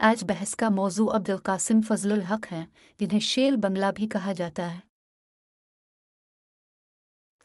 आज बहस का मौजू अब्दुल कासिम फजलुल हक हैं, जिन्हें शेर बंगला भी कहा जाता है।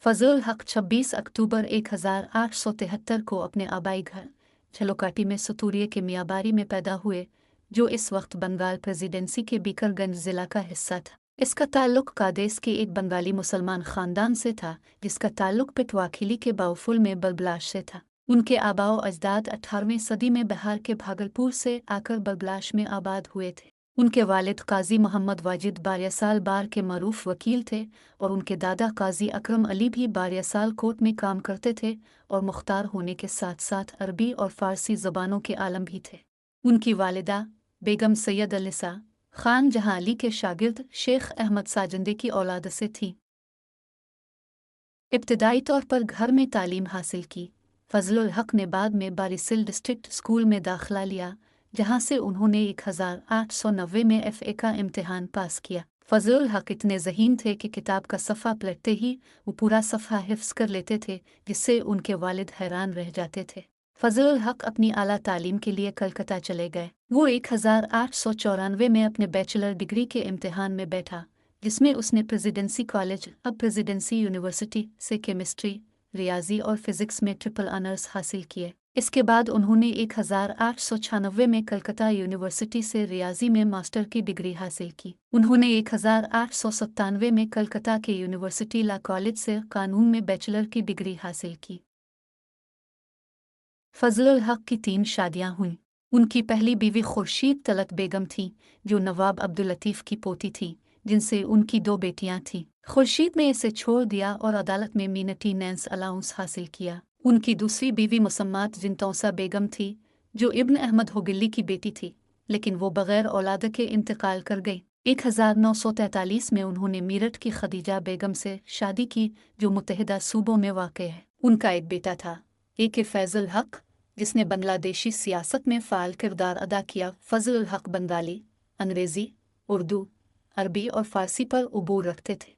फजलुल हक 26 अक्टूबर 1873 को अपने आबाई घर झलोकाटी में सतूरिये के मियाँबारी में पैदा हुए, जो इस वक्त बंगाल प्रेसिडेंसी के बीकरगंज जिला का हिस्सा था। इसका ताल्लुक कादेस के एक बंगाली मुसलमान ख़ानदान से था, जिसका ताल्लुक पिटवाखिली के बाउफुल में बलबलाश से था। उनके आबाओ अजदाद 18वीं सदी में बिहार के भागलपुर से आकर बलबलाश में आबाद हुए थे। उनके वालिद काजी मोहम्मद वाजिद बारियासाल बार के मरूफ वकील थे और उनके दादा काजी अकरम अली भी बारियासाल कोर्ट में काम करते थे और मुख्तार होने के साथ साथ अरबी और फ़ारसी ज़बानों के आलम भी थे। उनकी वालिदा बेगम सैयद अलिसा खान जहां अली के शागिर्द शेख अहमद साजंदे की औलाद से थी। इब्तदाई तौर पर घर में तालीम हासिल की। फजलुल हक ने बाद में बारिसिल डिस्ट्रिक्ट स्कूल में दाखिला लिया, जहां से उन्होंने 1890 में FA का इम्तिहान पास किया। फजलुल हक इतने ज़हीन थे कि किताब का सफ़ा पलटते ही वो पूरा सफ़ा हिफ्ज़ कर लेते थे, जिससे उनके वालिद हैरान रह जाते थे। फजलुल हक अपनी आला तालीम के लिए कलकत्ता चले गए। वो 1894 में अपने बैचलर डिग्री के इम्तिहान में बैठा, जिसमें उसने प्रेसिडेंसी कॉलेज अब प्रेसिडेंसी यूनिवर्सिटी से केमिस्ट्री, रियाजी और फिज़िक्स में ट्रिपल ऑनर्स हासिल किए। इसके बाद उन्होंने 1896 में कलकत्ता यूनिवर्सिटी से रियाजी में मास्टर की डिग्री हासिल की। उन्होंने 1897 में कलकत्ता के यूनिवर्सिटी लॉ कॉलेज से कानून में बैचलर की डिग्री हासिल की। फजलुल हक की 3 शादियां हुईं। उनकी पहली बीवी खुर्शीद तलत बेगम थी, जो नवाब अब्दुल लतीफ़ की पोती थी, जिनसे उनकी 2 बेटियां थीं। खुर्शीद ने इसे छोड़ दिया और अदालत में मीनटी नैंस अलाउंस हासिल किया। उनकी दूसरी बीवी मुसम्मात जिनतौसा बेगम थी, जो इब्न अहमद होगिल्ली की बेटी थी, लेकिन वो बग़ैर औलाद के इंतकाल कर गई। 1943 में उन्होंने मीरठ की खदीजा बेगम से शादी की, जो मुत्तहिदा सूबों में वाक़ है। उनका एक बेटा था, AK फैज़ल हक, जिसने बांग्लादेशी सियासत में फ़ाल किरदार अदा किया। फजलुल हक बंगाली, अंग्रेज़ी, उर्दू, अरबी और फ़ारसी पर उबूर रखते थे।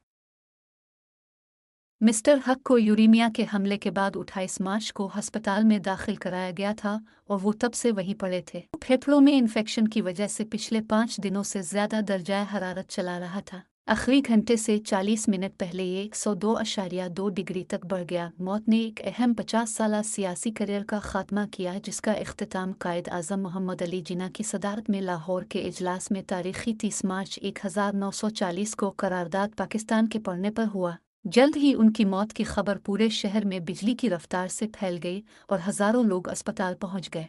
मिस्टर हक को यूरेमिया के हमले के बाद 28 मार्च को अस्पताल में दाखिल कराया गया था और वो तब से वहीं पड़े थे। फेफड़ों में इन्फेक्शन की वजह से पिछले 5 दिनों से ज़्यादा दर्जा हरारत चला रहा था। आखिरी घंटे से 40 मिनट पहले ये 102.2 डिग्री तक बढ़ गया। मौत ने एक अहम 50 साला सियासी करियर का खात्मा किया, जिसका इख्तिताम कायद आज़म मोहम्मद अली जिन्ना की सदारत में लाहौर के इजलास में तारीखी 30 मार्च 1940 को करारदाद पाकिस्तान के पढ़ने पर हुआ। जल्द ही उनकी मौत की खबर पूरे शहर में बिजली की रफ्तार से फैल गई और हज़ारों लोग अस्पताल पहुंच गए।